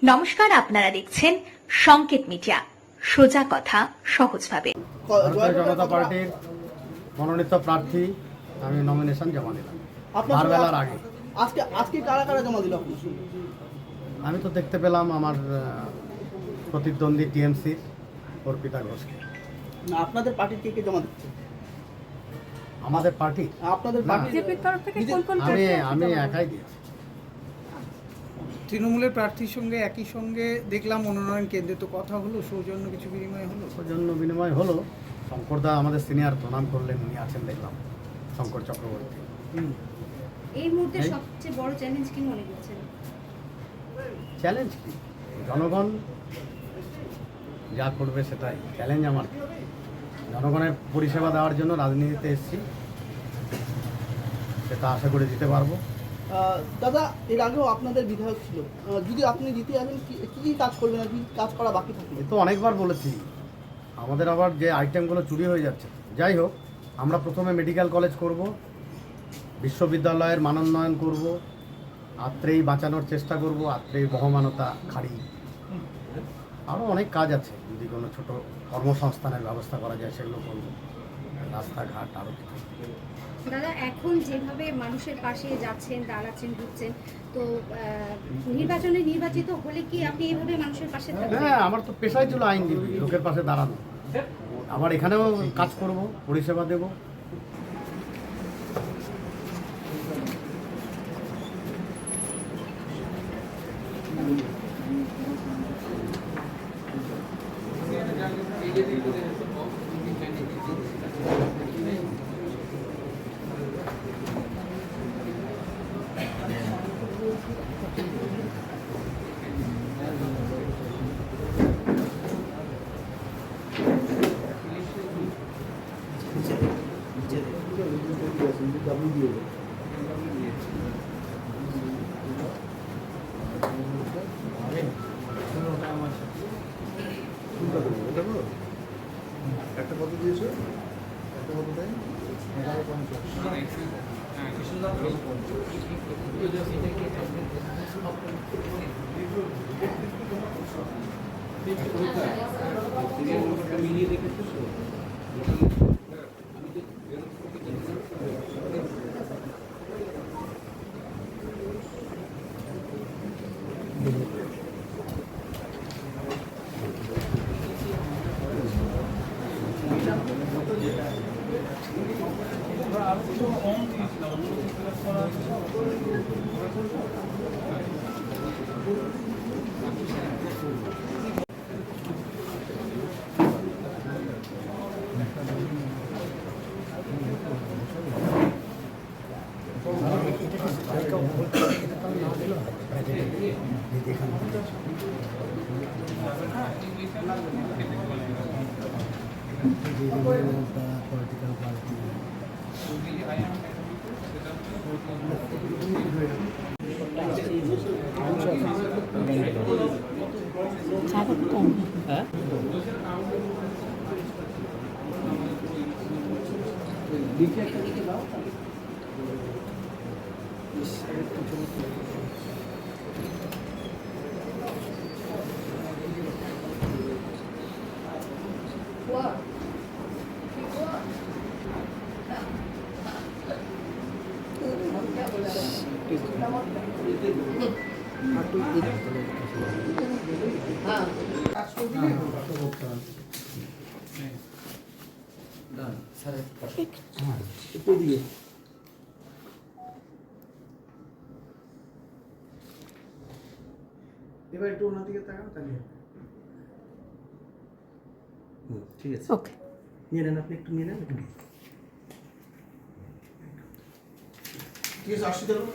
নমস্কার, আপনারা দেখছেন সংকেত মিডিয়া, সোজা কথা সহজভাবে। ভারতীয় জনতা পার্টির মনোনীত প্রার্থী আমি নমিনেশন জমা দিলাম বারবেলার আগে। আজকে কারা কারা জমা দিল? আমি তো দেখতে পেলাম আমার প্রতিদ্বন্দ্বী টিএমসির অর্পিতা ঘোষকে। না, আপনাদের পার্টির কে জমা দিচ্ছে? আমাদের পার্টি আপনাদের পার্টি বিজেপির তরফ থেকে কোন কোন আমি একাই দিয়েছি। তৃণমূলের প্রার্থীর সঙ্গে একই সঙ্গে দেখলাম মনোনয়ন কেন্দ্রে তো কথা হলো, সৌজন্য কিছু বিনিময় হলো। সৌজন্য বিনিময় হলো। শঙ্করদা আমাদের সিনিয়র প্রণাম করলেন, উনি আছেন দেখলাম, শঙ্কর চক্রবর্তী। এই মুহূর্তে সবচেয়ে বড় চ্যালেঞ্জ কি মনে করছেন? চ্যালেঞ্জ কি? জনগণ যা করবে সেটাই চ্যালেঞ্জ। আমার জনগণের পরিষেবা দেওয়ার জন্য রাজনীতিতে এসেছি, সেটা আশা করে দিতে পারবো। দাদা, এর আগেও আপনাদের বিধায়ক ছিল, যদি আপনি জিতে আসেন কি কাজ করবেন আর কি কাজ করা বাকি থাকবে? এ তো অনেকবার বলেছি, আমাদের আবার যে আইটেমগুলো চুরি হয়ে যাচ্ছে। যাই হোক, আমরা প্রথমে মেডিকেল কলেজ করব, বিশ্ববিদ্যালয়ের মানোন্নয়ন করব, আত্রেই বাঁচানোর চেষ্টা করব, আত্রেই বহমানতা খাড়ি, আরও অনেক কাজ আছে। যদি কোনো ছোট কর্মসংস্থানের ব্যবস্থা করা যায় সেগুলো করব, রাস্তাঘাট আরও কিছু। দাদা, এখন যেভাবে মানুষের পাশে যাচ্ছেন, দাঁড়াচ্ছেন, ঘুরছেন, তো নির্বাচনে নির্বাচিত হলে কি আপনি এইভাবে মানুষের পাশে থাকবেন? হ্যাঁ, আমার তো পেশাই ছিল আইনজীবী, লোকের পাশে দাঁড়ানো। আবার এখানেও কাজ করব, পরিষেবা দেব। একটা কত দিয়েছো? একটা কত দেয়? 1150। মিলিয়ে দেখেছো? পলিটিক্যাল পার্টি এবার একটু ওনার দিকে তাকান, তাহলে ঠিক আছে। ওকে, নিয়ে নেন, আপনি একটু নিয়ে নেন। ঠিক আছে, আসছি তাহলে।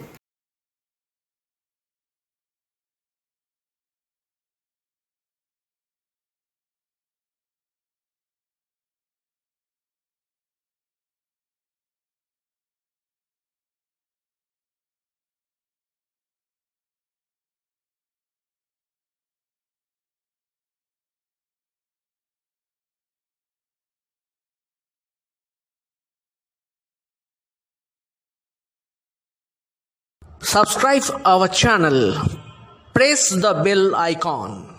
Subscribe our channel press the bell icon.